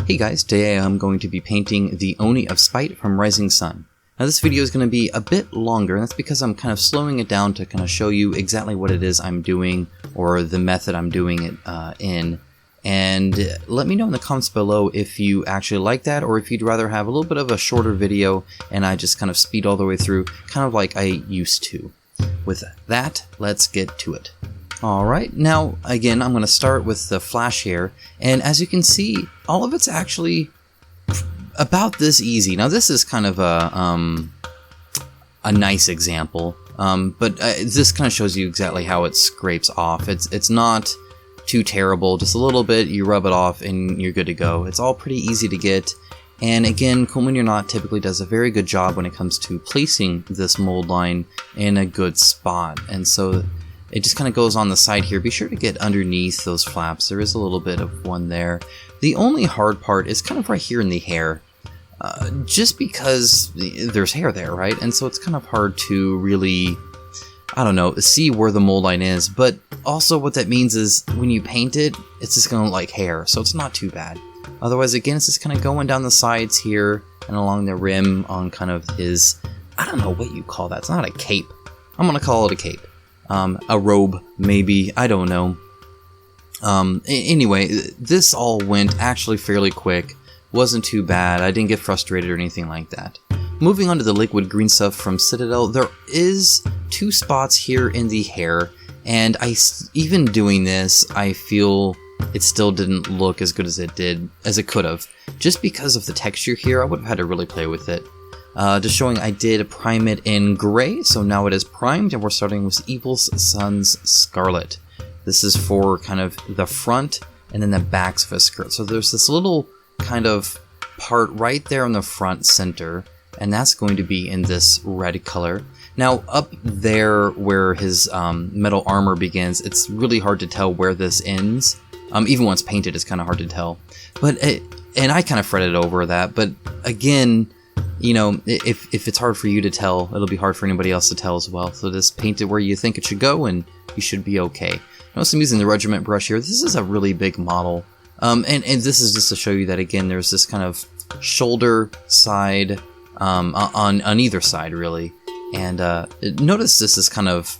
Hey guys, today I'm going to be painting the Oni of Spite from Rising Sun. Now this video is going to be a bit longer, and that's because I'm kind of slowing it down to kind of show you exactly what it is I'm doing, or the method I'm doing it in. And let me know in the comments below if you actually like that, or if you'd rather have a little bit of a shorter video and I just kind of speed all the way through, kind of like I used to. With that, let's get to it. Alright, now again I'm going to start with the flash here, and as you can see, all of it's actually about this easy. Now this is kind of a nice example, but this kind of shows you exactly how it scrapes off. It's not too terrible, just a little bit, you rub it off and you're good to go. It's all pretty easy to get, and again, Coleman You're Not typically does a very good job when it comes to placing this mold line in a good spot, and so it just kind of goes on the side here. Be sure to get underneath those flaps. There is a little bit of one there. The only hard part is kind of right here in the hair, just because there's hair there, right? And so it's kind of hard to really, I don't know, see where the mold line is. But also what that means is when you paint it, it's just going to look like hair, so it's not too bad. Otherwise, again, it's just kind of going down the sides here and along the rim on kind of his, I don't know what you call that. It's not a cape. I'm going to call it a cape. A robe, maybe, I don't know. Anyway, this all went actually fairly quick, wasn't too bad, I didn't get frustrated or anything like that. Moving on to the liquid green stuff from Citadel, there is two spots here in the hair, and even doing this, I feel it still didn't look as good as it could have. Just because of the texture here, I would have had to really play with it. Just showing I did prime it in gray, so now it is primed, and we're starting with Evil's Sunz Scarlet. This is for kind of the front and then the backs of his skirt. So there's this little kind of part right there in the front center, and that's going to be in this red color. Now up there where his metal armor begins, it's really hard to tell where this ends. Even once painted, it's kind of hard to tell. And I kind of fretted over that, but again, you know, if it's hard for you to tell, it'll be hard for anybody else to tell as well. So just paint it where you think it should go, and you should be okay. Notice I'm using the regiment brush here. This is a really big model. And this is just to show you that, again, there's this kind of shoulder side on either side, really. And notice this is kind of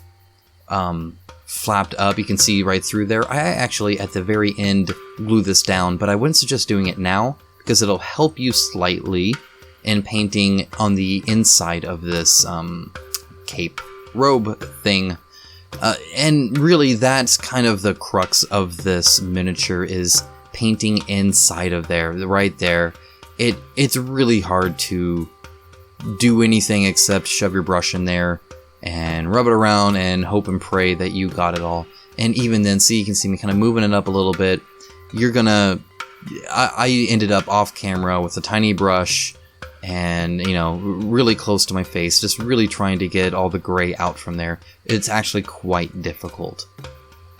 flapped up. You can see right through there. I actually, at the very end, glue this down, but I wouldn't suggest doing it now, because it'll help you slightly in painting on the inside of this cape robe thing. And really, that's kind of the crux of this miniature, is painting inside of there, right there. It's really hard to do anything except shove your brush in there and rub it around and hope and pray that you got it all. And even then, see, you can see me kind of moving it up a little bit. You're gonna, I ended up off camera with a tiny brush, and, you know, really close to my face, just really trying to get all the gray out from there. It's actually quite difficult.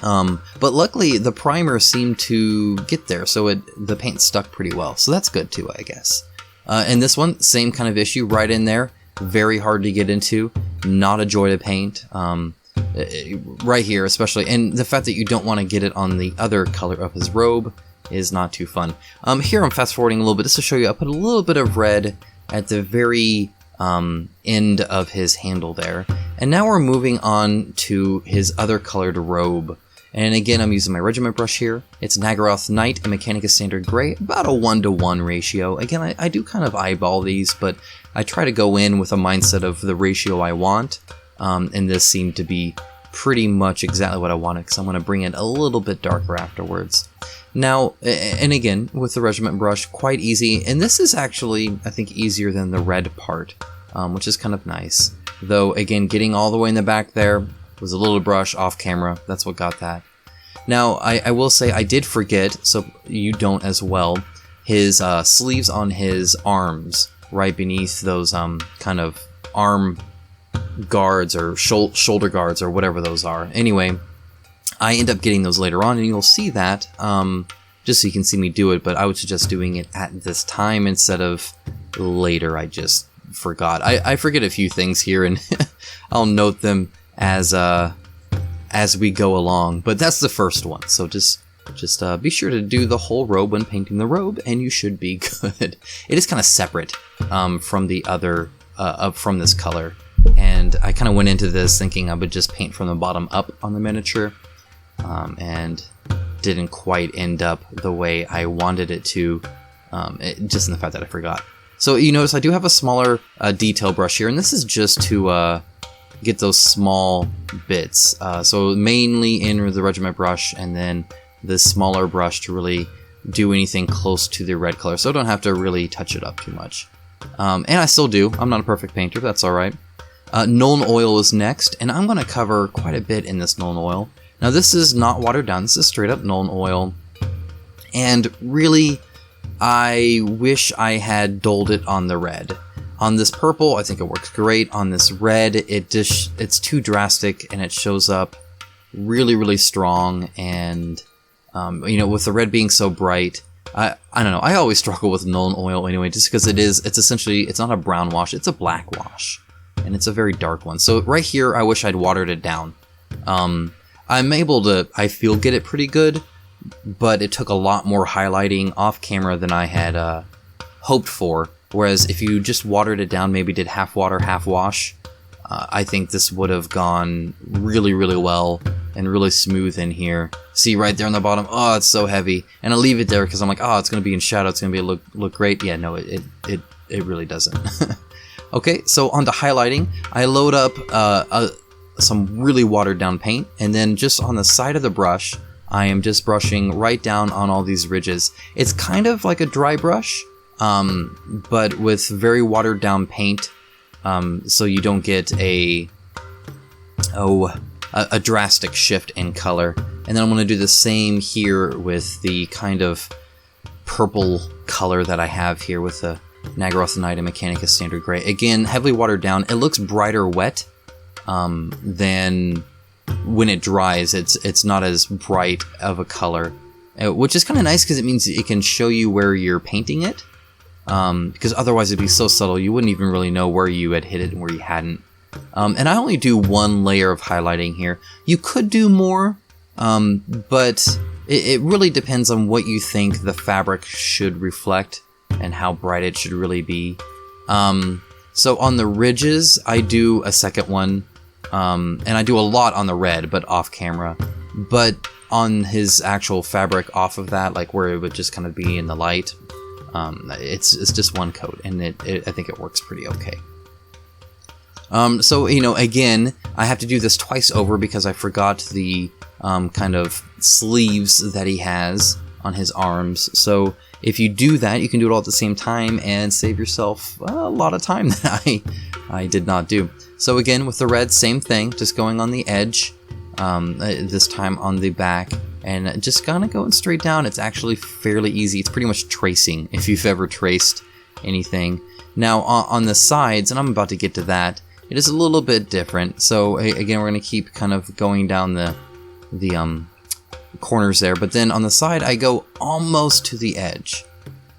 But luckily, the primer seemed to get there, so the paint stuck pretty well. So that's good too, I guess. And this one, same kind of issue, right in there. Very hard to get into, not a joy to paint. Right here especially, and the fact that you don't want to get it on the other color of his robe is not too fun. Here I'm fast forwarding a little bit just to show you. I put a little bit of red at the very end of his handle there. And now we're moving on to his other colored robe. And again, I'm using my regiment brush here. It's Naggaroth Night and Mechanicus Standard Grey, about a 1-to-1 ratio. Again, I do kind of eyeball these, but I try to go in with a mindset of the ratio I want. And this seemed to be pretty much exactly what I wanted, because I'm going to bring it a little bit darker afterwards. Now, and again, with the regiment brush, quite easy, and this is actually, I think, easier than the red part, which is kind of nice. Though, again, getting all the way in the back there was a little brush off camera, that's what got that. Now, I will say I did forget, so you don't as well, his sleeves on his arms, right beneath those kind of arm guards or shoulder guards or whatever those are. Anyway, I end up getting those later on, and you'll see that, just so you can see me do it, but I would suggest doing it at this time instead of later. I just forgot. I forget a few things here, and I'll note them as we go along, but that's the first one, so just Just be sure to do the whole robe when painting the robe, and you should be good. It is kind of separate from the other, from this color. And I kind of went into this thinking I would just paint from the bottom up on the miniature, and didn't quite end up the way I wanted it to, just in the fact that I forgot. So you notice I do have a smaller detail brush here, and this is just to get those small bits. So mainly in the regiment brush, and then this smaller brush to really do anything close to the red color, so I don't have to really touch it up too much. And I still do. I'm not a perfect painter, but that's alright. Nuln Oil is next, and I'm going to cover quite a bit in this Nuln Oil. Now this is not watered down, this is straight up Nuln Oil, and really I wish I had dulled it on the red. On this purple, I think it works great. On this red, it's too drastic, and it shows up really, really strong, and you know, with the red being so bright, I don't know, I always struggle with Nuln Oil anyway, just because it's essentially, it's not a brown wash, it's a black wash, and it's a very dark one. So right here, I wish I'd watered it down. I'm able to, I feel, get it pretty good, but it took a lot more highlighting off camera than I had hoped for. Whereas if you just watered it down, maybe did half water, half wash, I think this would have gone really, really well and really smooth in here. See right there on the bottom, oh, it's so heavy. And I leave it there because I'm like, oh, it's going to be in shadow, it's going to be look great. Yeah, no, it really doesn't. Okay, so on to highlighting, I load up some really watered down paint, and then just on the side of the brush, I am just brushing right down on all these ridges. It's kind of like a dry brush, but with very watered down paint, so you don't get a drastic shift in color. And then I'm going to do the same here with the kind of purple color that I have here with the Naggaroth Night and Mechanicus Standard Grey. Again, heavily watered down. It looks brighter wet than when it dries. It's not as bright of a color, which is kind of nice because it means it can show you where you're painting it. Because otherwise it'd be so subtle you wouldn't even really know where you had hit it and where you hadn't. And I only do one layer of highlighting here. You could do more, but it really depends on what you think the fabric should reflect and how bright it should really be. So on the ridges, I do a second one, and I do a lot on the red, but off camera. But on his actual fabric off of that, like where it would just kind of be in the light, it's just one coat, and I think it works pretty okay. So, you know, again, I have to do this twice over because I forgot the kind of sleeves that he has on his arms. So if you do that, you can do it all at the same time and save yourself a lot of time that I did not do. So again, with the red, same thing, just going on the edge, this time on the back, and just kind of going straight down. It's actually fairly easy. It's pretty much tracing, if you've ever traced anything. Now on the sides, and I'm about to get to that, it is a little bit different. So again, we're going to keep kind of going down the corners there, but then on the side I go almost to the edge,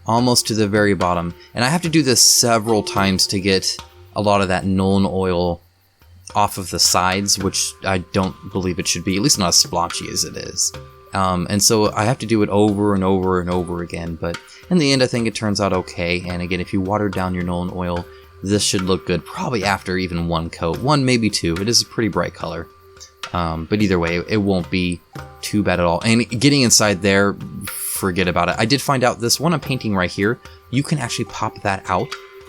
almost to the very bottom, and I have to do this several times to get a lot of that Nuln Oil off of the sides, which I don't believe it should be, at least not as splotchy as it is. And so I have to do it over and over and over again, but in the end I think it turns out okay. And again, if you water down your Nuln Oil, this should look good probably after even one coat, one maybe two. It is a pretty bright color, but either way it won't be too bad at all. And getting inside there, forget about it. I did find out this one I'm painting right here, you can actually pop that out.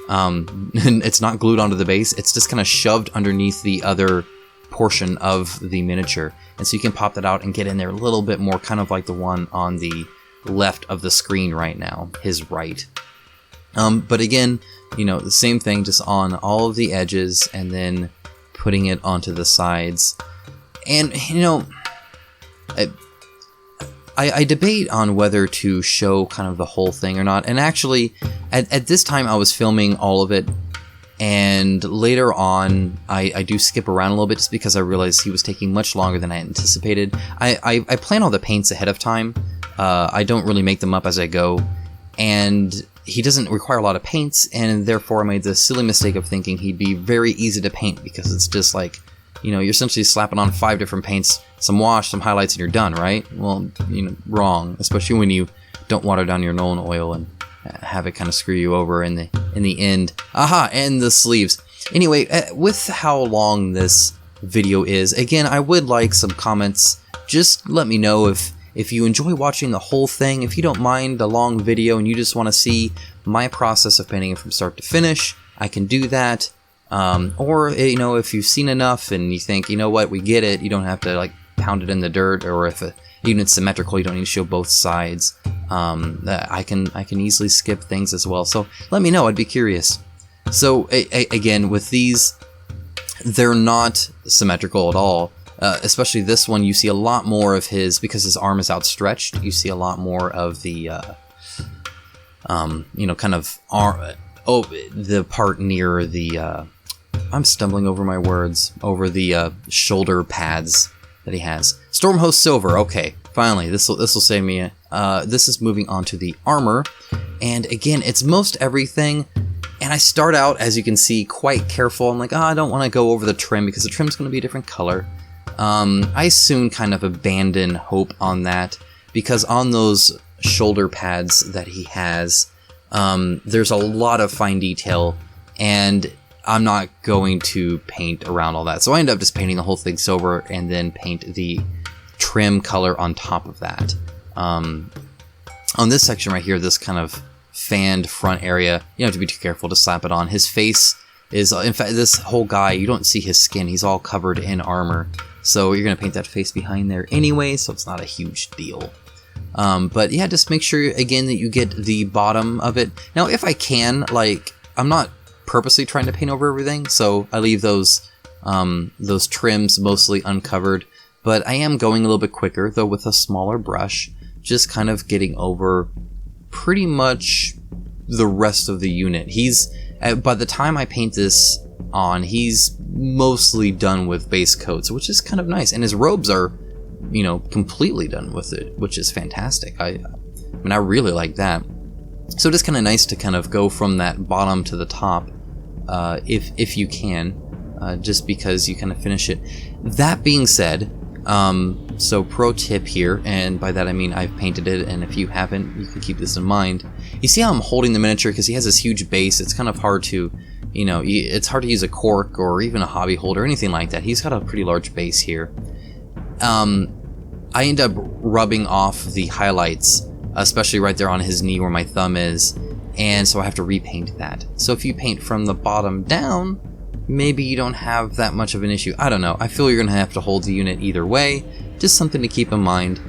And it's not glued onto the base, it's just kind of shoved underneath the other portion of the miniature, and so you can pop that out and get in there a little bit more, kind of like the one on the left of the screen right now, his right. But again, you know, the same thing, just on all of the edges and then putting it onto the sides. And you know, I debate on whether to show kind of the whole thing or not, and actually at this time I was filming all of it, and later on I do skip around a little bit just because I realized he was taking much longer than I anticipated. I plan all the paints ahead of time. I don't really make them up as I go, and he doesn't require a lot of paints, and therefore I made the silly mistake of thinking he'd be very easy to paint because it's just like you know, you're essentially slapping on 5 different paints, some wash, some highlights, and you're done, right? Well, you know, wrong, especially when you don't water down your Nuln Oil and have it kind of screw you over in the end. Aha, and the sleeves. Anyway, with how long this video is, again, I would like some comments. Just let me know if you enjoy watching the whole thing, if you don't mind a long video and you just want to see my process of painting it from start to finish, I can do that. Or, you know, if you've seen enough and you think, you know what, we get it, you don't have to like pound it in the dirt, or if a unit's symmetrical, you don't need to show both sides. I can easily skip things as well. So let me know, I'd be curious. So again, with these, they're not symmetrical at all. Especially this one, you see a lot more of his, because his arm is outstretched, you see a lot more of the, you know, kind of the part near the, I'm stumbling over my words, over the shoulder pads that he has. Stormhost Silver, okay, finally, this will save me. This is moving on to the armor, and again, it's most everything. And I start out, as you can see, quite careful. I'm like, oh, I don't want to go over the trim because the trim's going to be a different color. I soon kind of abandon hope on that, because on those shoulder pads that he has, there's a lot of fine detail, and I'm not going to paint around all that. So I end up just painting the whole thing silver and then paint the trim color on top of that. On this section right here, this kind of fanned front area, you don't have to be too careful to slap it on. His face is, in fact, this whole guy, you don't see his skin, he's all covered in armor. So you're going to paint that face behind there anyway, so it's not a huge deal. But yeah, just make sure, again, that you get the bottom of it. Now, if I can, like, I'm not purposely trying to paint over everything, so I leave those trims mostly uncovered. But I am going a little bit quicker, though, with a smaller brush, just kind of getting over pretty much the rest of the unit. By the time I paint this on, he's mostly done with base coats, which is kind of nice, and his robes are, you know, completely done with it, which is fantastic. I mean, I really like that. So it is kind of nice to kind of go from that bottom to the top, if you can, just because you kind of finish it. That being said, so pro tip here, and by that I mean I've painted it, and if you haven't, you can keep this in mind. You see how I'm holding the miniature because he has this huge base. It's kind of hard to, you know, it's hard to use a cork or even a hobby holder or anything like that. He's got a pretty large base here. I end up rubbing off the highlights, especially right there on his knee where my thumb is, and so I have to repaint that. So if you paint from the bottom down, maybe you don't have that much of an issue. I don't know. I feel you're going to have to hold the unit either way. Just something to keep in mind.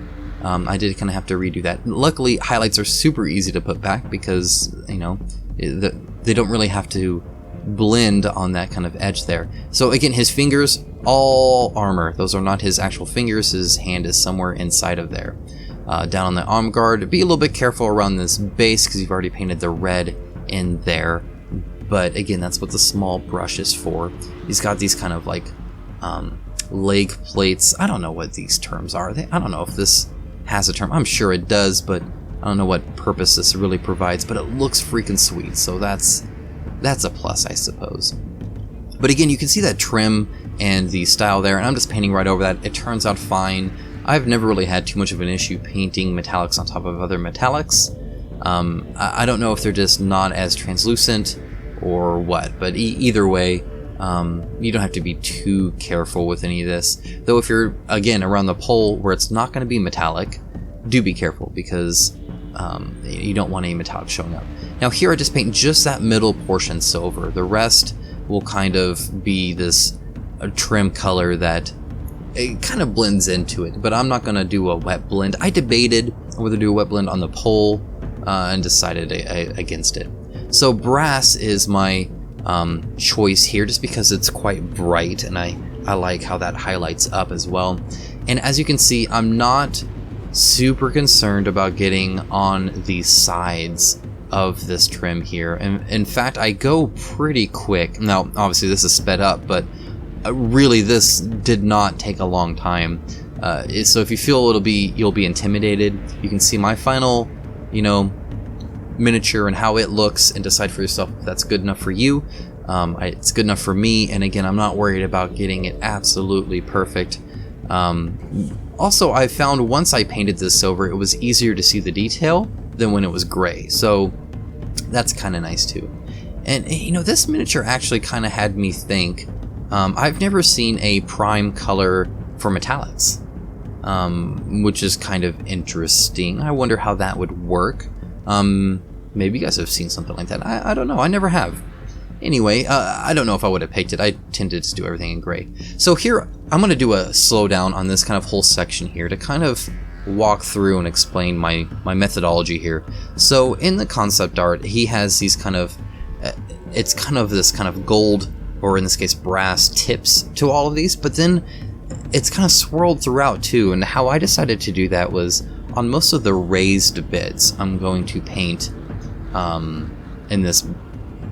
I did kind of have to redo that. Luckily, highlights are super easy to put back because, you know, they don't really have to blend on that kind of edge there. So again, his fingers, all armor. Those are not his actual fingers. His hand is somewhere inside of there. Down on the arm guard, be a little bit careful around this base because you've already painted the red in there. But again, that's what the small brush is for. He's got these kind of like leg plates. I don't know what these terms are. I don't know if this has a term. I'm sure it does, but I don't know what purpose this really provides. But it looks freaking sweet, so that's a plus, I suppose. But again, you can see that trim and the style there, and I'm just painting right over that. It turns out fine. I've never really had too much of an issue painting metallics on top of other metallics. I don't know if they're just not as translucent or what, but either way, you don't have to be too careful with any of this. Though if you're, again, around the pole where it's not going to be metallic, do be careful because you don't want any metallic showing up. Now here I just paint just that middle portion silver. The rest will kind of be this trim color that it kind of blends into it, but I'm not going to do a wet blend. I debated whether to do a wet blend on the pole and decided against it. So brass is my choice here just because it's quite bright and I like how that highlights up as well. And as you can see, I'm not super concerned about getting on the sides of this trim here. And in fact, I go pretty quick. Now, obviously this is sped up, but really this did not take a long time. So if you feel you'll be intimidated, you can see my final, you know, miniature and how it looks and decide for yourself if that's good enough for you. It's good enough for me, and again, I'm not worried about getting it absolutely perfect. Also, I found once I painted this silver, it was easier to see the detail than when it was gray, so that's kind of nice too. And you know, this miniature actually kind of had me think, I've never seen a prime color for metallics, which is kind of interesting. I wonder how that would work. Maybe you guys have seen something like that. I don't know, I never have. Anyway, I don't know if I would have picked it. I tended to do everything in gray. So here, I'm going to do a slowdown on this kind of whole section here to kind of walk through and explain my methodology here. So in the concept art, he has these kind of, it's kind of this kind of gold, or in this case brass tips to all of these, but then it's kind of swirled throughout too. And how I decided to do that was on most of the raised bits, I'm going to paint in this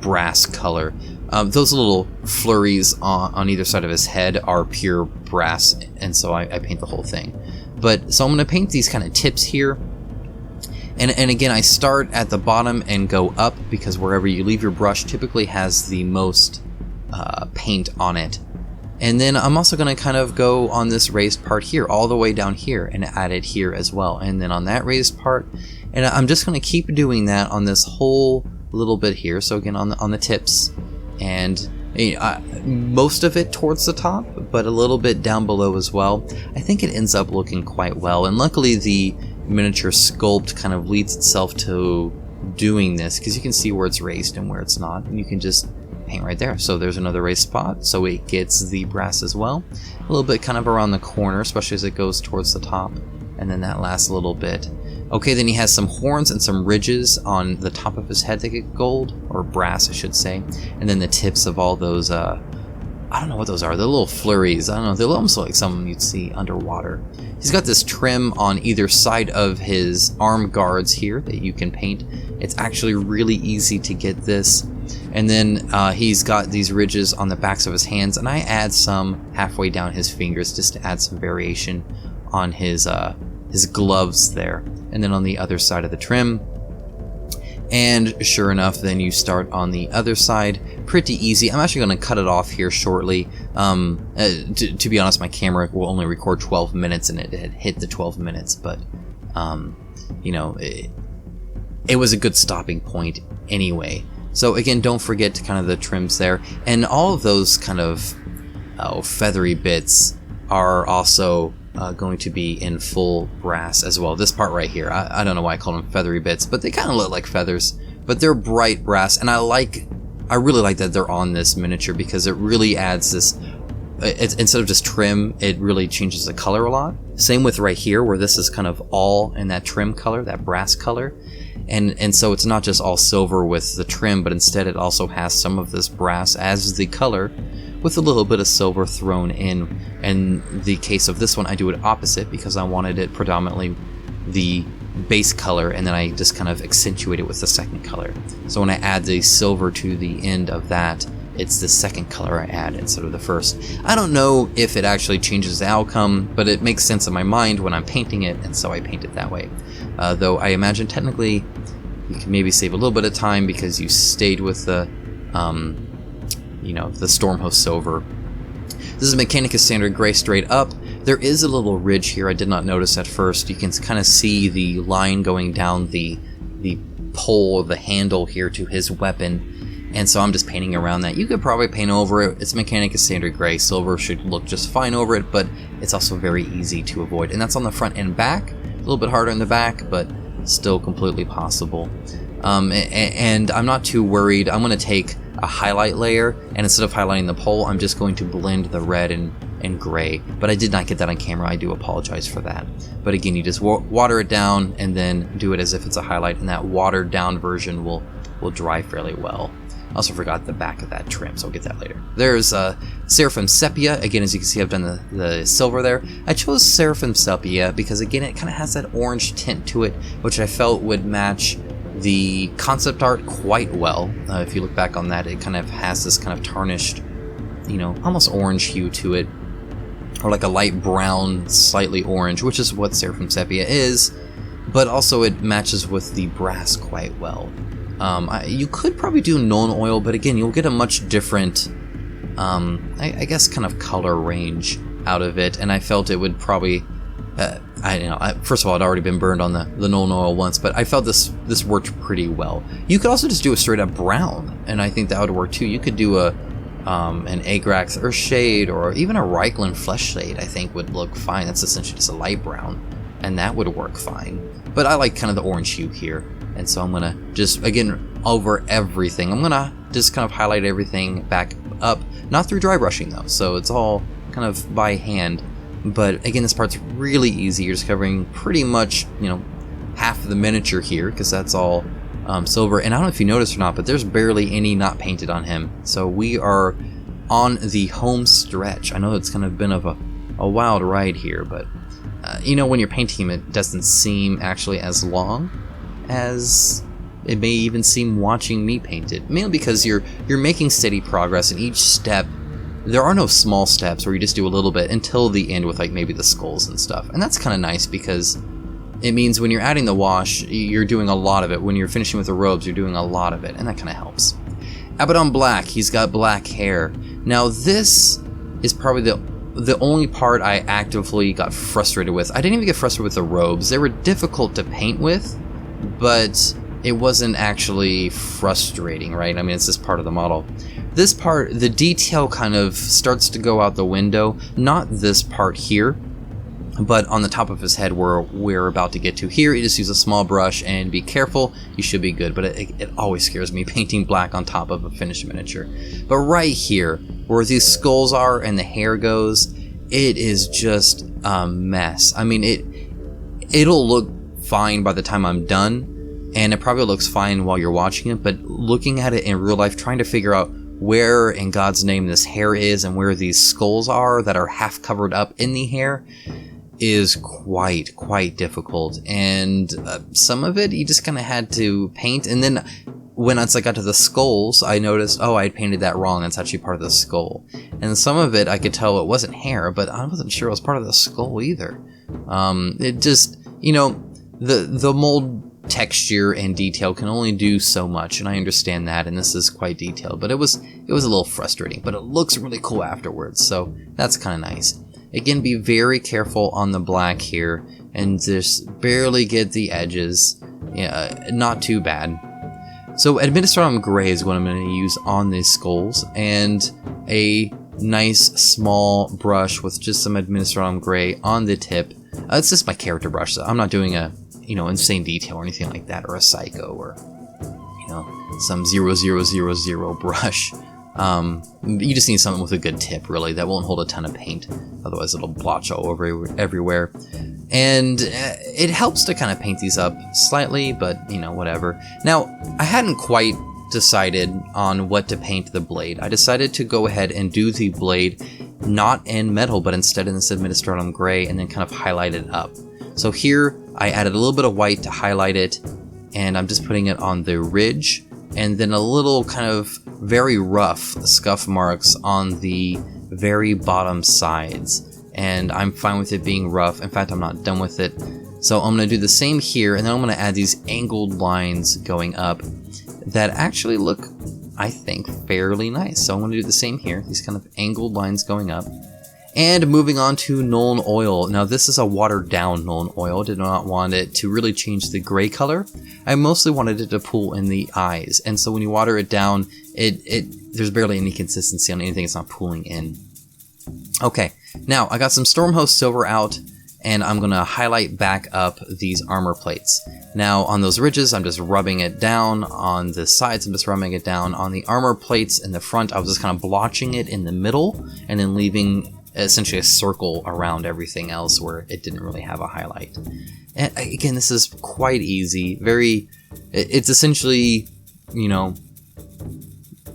brass color. Those little flurries on either side of his head are pure brass, and so I paint the whole thing. But so I'm going to paint these kind of tips here, and again, I start at the bottom and go up, because wherever you leave your brush typically has the most paint on it. And then I'm also going to kind of go on this raised part here all the way down here and add it here as well, and then on that raised part, and I'm just going to keep doing that on this whole little bit here. So again, on the tips, and most of it towards the top, but a little bit down below as well. I think it ends up looking quite well, and luckily the miniature sculpt kind of leads itself to doing this, because you can see where it's raised and where it's not, and you can just paint right there. So there's another raised spot, so it gets the brass as well. A little bit kind of around the corner, especially as it goes towards the top, and then that last little bit. Okay, then he has some horns and some ridges on the top of his head that get gold, or brass I should say, and then the tips of all those, I don't know what those are, the little flurries, I don't know, they almost look like something you'd see underwater. He's got this trim on either side of his arm guards here that you can paint. It's actually really easy to get this. And then he's got these ridges on the backs of his hands, and I add some halfway down his fingers just to add some variation on his gloves there. And then on the other side of the trim, and sure enough, then you start on the other side. Pretty easy. I'm actually going to cut it off here shortly. To be honest, my camera will only record 12 minutes, and it had hit the 12 minutes, but you know, it was a good stopping point anyway. So again, don't forget to kind of the trims there, and all of those kind of feathery bits are also going to be in full brass as well. This part right here, I don't know why I call them feathery bits, but they kind of look like feathers, but they're bright brass, and I really like that they're on this miniature, because it really adds this, instead of just trim, it really changes the color a lot. Same with right here, where this is kind of all in that trim color, that brass color, and so it's not just all silver with the trim, but instead it also has some of this brass as the color, with a little bit of silver thrown in. In the case of this one, I do it opposite, because I wanted it predominantly the base color, and then I just kind of accentuate it with the second color. So when I add the silver to the end of that, it's the second color I add instead of the first. I don't know if it actually changes the outcome, but it makes sense in my mind when I'm painting it, and so I paint it that way. Though I imagine technically you can maybe save a little bit of time, because you stayed with the you know, the Stormhost Silver. This is Mechanicus Standard Grey straight up. There is a little ridge here I did not notice at first. You can kind of see the line going down the pole, the handle here to his weapon, and so I'm just painting around that. You could probably paint over it. It's Mechanicus Standard Grey. Silver should look just fine over it, but it's also very easy to avoid. And that's on the front and back. A little bit harder in the back, but still completely possible. And I'm not too worried. I'm going to take a highlight layer, and instead of highlighting the pole, I'm just going to blend the red and gray. But I did not get that on camera. I do apologize for that. But again, you just water it down and then do it as if it's a highlight, and that watered down version will dry fairly well. I also forgot the back of that trim, so I'll get that later. There's Seraphim Sepia. Again, as you can see, I've done the silver there. I chose Seraphim Sepia because, again, it kind of has that orange tint to it, which I felt would match the concept art quite well. If you look back on that, it kind of has this kind of tarnished, you know, almost orange hue to it, or like a light brown, slightly orange, which is what Seraphim Sepia is, but also it matches with the brass quite well. You could probably do Nuln Oil, but again, you'll get a much different, I guess, kind of color range out of it, and I felt it would probably, first of all, I'd already been burned on the Nuln Oil once, but I felt this worked pretty well. You could also just do a straight up brown, and I think that would work too. You could do an Agrax or Shade, or even a Reichland Flesh Shade, I think would look fine. That's essentially just a light brown, and that would work fine. But I like kind of the orange hue here, and so I'm gonna just, again, over everything, I'm gonna just kind of highlight everything back up, not through dry brushing though, so it's all kind of by hand. But again, this part's really easy. You're just covering pretty much, half of the miniature here, because that's all silver. And I don't know if you noticed or not, but there's barely any not painted on him. So we are on the home stretch. I know it's kind of been of a wild ride here, but when you're painting him, it doesn't seem actually as long as it may even seem watching me paint it. Mainly because you're making steady progress, and each step, there are no small steps where you just do a little bit until the end with like maybe the skulls and stuff. And that's kind of nice because it means when you're adding the wash, you're doing a lot of it. When you're finishing with the robes, you're doing a lot of it, and that kind of helps. Abaddon Black, he's got black hair. Now this is probably the only part I actively got frustrated with. I didn't even get frustrated with the robes. They were difficult to paint with, but it wasn't actually frustrating, right? I mean, it's just part of the model. This part, the detail kind of starts to go out the window. Not this part here, but on the top of his head where we're about to get to. Here, you just use a small brush and be careful. You should be good, but it always scares me painting black on top of a finished miniature. But right here, where these skulls are and the hair goes, it is just a mess. I mean, it'll look fine by the time I'm done, and it probably looks fine while you're watching it, but looking at it in real life, trying to figure out where in God's name this hair is and where these skulls are that are half covered up in the hair is quite difficult. And some of it you just kind of had to paint, and then once I got to the skulls, I noticed, oh, I had painted that wrong. That's actually part of the skull. And some of it I could tell it wasn't hair, but I wasn't sure it was part of the skull either. It just, the mold texture and detail can only do so much, and I understand that, and this is quite detailed, but it was a little frustrating, but it looks really cool afterwards, so that's kind of nice. Again, be very careful on the black here, and just barely get the edges. Not too bad. So Administratum Grey is what I'm going to use on these skulls, and a nice small brush with just some Administratum Grey on the tip. It's just my character brush, so I'm not doing a insane detail or anything like that, or a psycho, or some 0000 brush. You just need something with a good tip, really, that won't hold a ton of paint, otherwise it'll blotch all over everywhere. And it helps to kind of paint these up slightly, but whatever. Now, I hadn't quite decided on what to paint the blade. I decided to go ahead and do the blade not in metal, but instead in this Administratum Grey, and then kind of highlight it up. So here, I added a little bit of white to highlight it, and I'm just putting it on the ridge, and then a little kind of very rough scuff marks on the very bottom sides. And I'm fine with it being rough. In fact, I'm not done with it. So I'm going to do the same here, and then I'm going to add these angled lines going up that actually look, I think, fairly nice. So I'm going to do the same here, these kind of angled lines going up. And moving on to Nuln Oil. Now this is a watered down Nuln Oil. Did not want it to really change the gray color. I mostly wanted it to pull in the eyes. And so when you water it down, there's barely any consistency on anything. It's not pulling in. Okay, now I got some Stormhost Silver out, and I'm going to highlight back up these armor plates. Now on those ridges, I'm just rubbing it down. On the sides, I'm just rubbing it down. On the armor plates in the front, I was just kind of blotching it in the middle, and then leaving essentially a circle around everything else where it didn't really have a highlight. And again, this is quite easy. It's essentially,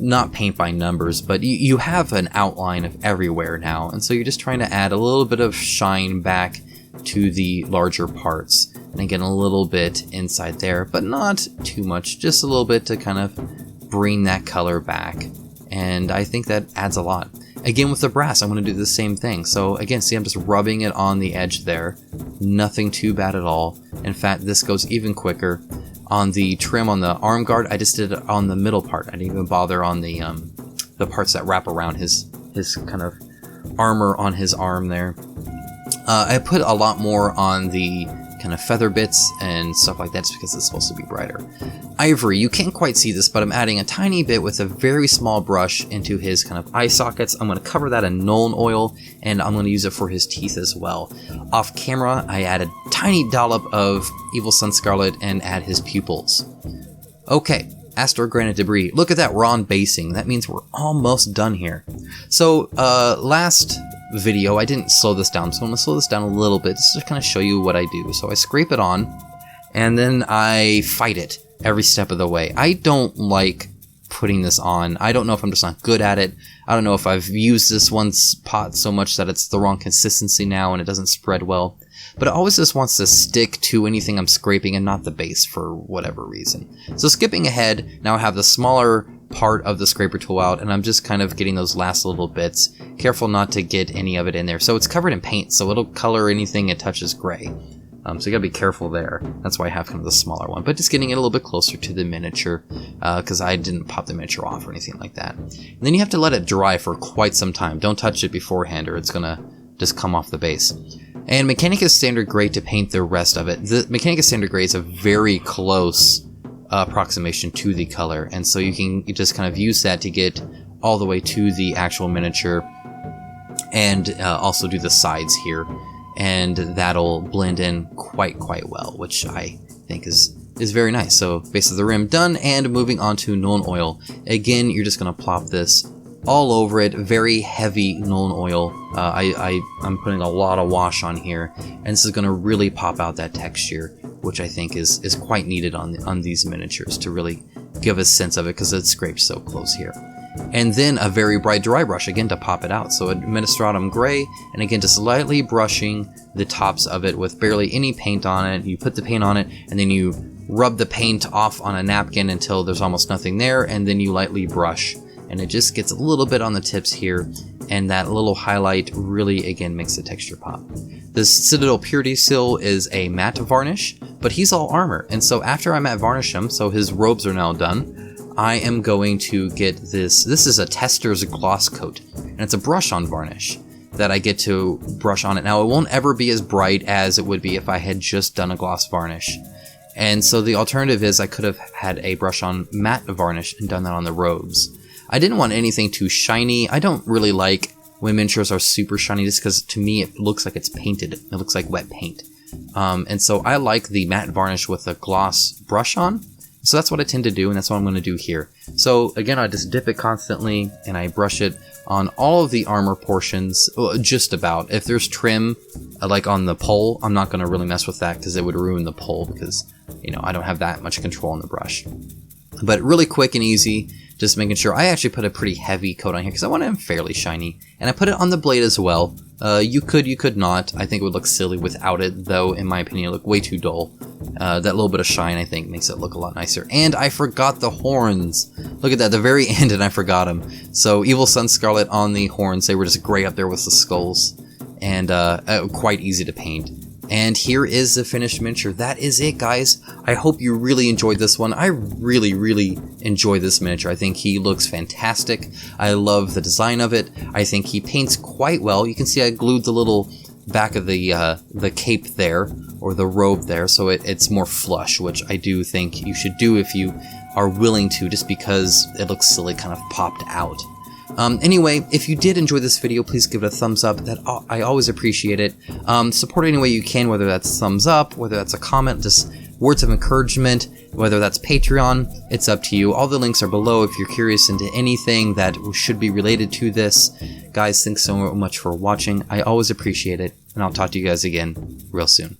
not paint by numbers, but you have an outline of everywhere now, and so you're just trying to add a little bit of shine back to the larger parts, and again a little bit inside there, but not too much, just a little bit to kind of bring that color back, and I think that adds a lot. Again, with the brass, I'm going to do the same thing. So again, see, I'm just rubbing it on the edge there. Nothing too bad at all. In fact, this goes even quicker. on the trim on the arm guard. I just did it on the middle part. I didn't even bother on the parts that wrap around his kind of armor on his arm there. I put a lot more on the kind of feather bits and stuff like that just because it's supposed to be brighter. Ivory, you can't quite see this, but I'm adding a tiny bit with a very small brush into his kind of eye sockets. I'm going to cover that in Nuln Oil, and I'm going to use it for his teeth as well. Off camera, I add a tiny dollop of Evil Sunz Scarlet and add his pupils. Okay, Astrogranite Debris. Look at that raw basing. That means we're almost done here. So, last video, I didn't slow this down, so I'm going to slow this down a little bit just to kind of show you what I do. So I scrape it on, and then I fight it every step of the way. I don't like putting this on. I don't know if I'm just not good at it. I don't know if I've used this one pot so much that it's the wrong consistency now and it doesn't spread well. But it always just wants to stick to anything I'm scraping and not the base for whatever reason. So skipping ahead, now I have the smaller part of the scraper tool out, and I'm just kind of getting those last little bits. Careful not to get any of it in there. So it's covered in paint, so it'll color anything it touches gray. So you gotta be careful there. That's why I have kind of the smaller one, but just getting it a little bit closer to the miniature, because I didn't pop the miniature off or anything like that. And then you have to let it dry for quite some time. Don't touch it beforehand or it's gonna just come off the base. And Mechanicus Standard Grey to paint the rest of it. The Mechanicus Standard Grey is a very close approximation to the color, and so you just kind of use that to get all the way to the actual miniature, and also do the sides here, and that'll blend in quite well, which I think is very nice. So base of the rim done, and moving on to Nuln Oil. Again, you're just gonna plop this all over it. Very heavy Nuln Oil. I'm putting a lot of wash on here, and this is gonna really pop out that texture, which I think is quite needed on these miniatures to really give a sense of it, because it scrapes so close here. And then a very bright dry brush again to pop it out. So Administratum Gray, and again just lightly brushing the tops of it with barely any paint on it. You put the paint on it, and then you rub the paint off on a napkin until there's almost nothing there, and then you lightly brush. And it just gets a little bit on the tips here, and that little highlight really, again, makes the texture pop. The Citadel Purity Seal is a matte varnish, but he's all armor, and so after I matte varnish him, so his robes are now done, I am going to get this. This is a Tester's Gloss Coat, and it's a brush-on varnish that I get to brush on it. Now, it won't ever be as bright as it would be if I had just done a gloss varnish. And so the alternative is I could have had a brush-on matte varnish and done that on the robes. I didn't want anything too shiny. I don't really like when miniatures are super shiny, just because to me it looks like it's painted. It looks like wet paint. And so I like the matte varnish with a gloss brush on. So that's what I tend to do, and that's what I'm going to do here. So again, I just dip it constantly, and I brush it on all of the armor portions, just about. If there's trim, like on the pole, I'm not going to really mess with that because it would ruin the pole, because, you know, I don't have that much control on the brush. But really quick and easy, just making sure. I actually put a pretty heavy coat on here because I want it fairly shiny. And I put it on the blade as well. You could not. I think it would look silly without it, though, in my opinion, it looked way too dull. That little bit of shine, I think, makes it look a lot nicer. And I forgot the horns. Look at that, the very end, and I forgot them. So Evil Sunz Scarlet on the horns, they were just gray up there with the skulls. And quite easy to paint. And here is the finished miniature. That is it, guys. I hope you really enjoyed this one. I really enjoy this miniature. I think he looks fantastic. I love the design of it. I think he paints quite well. You can see I glued the little back of the cape there, or the robe there, so it's more flush, which I do think you should do if you are willing to, just because it looks silly kind of popped out. Anyway, if you did enjoy this video, please give it a thumbs up. I always appreciate it. Support it any way you can, whether that's thumbs up, whether that's a comment, just words of encouragement, whether that's Patreon. It's up to you. All the links are below if you're curious into anything that should be related to this. Guys, thanks so much for watching. I always appreciate it, and I'll talk to you guys again real soon.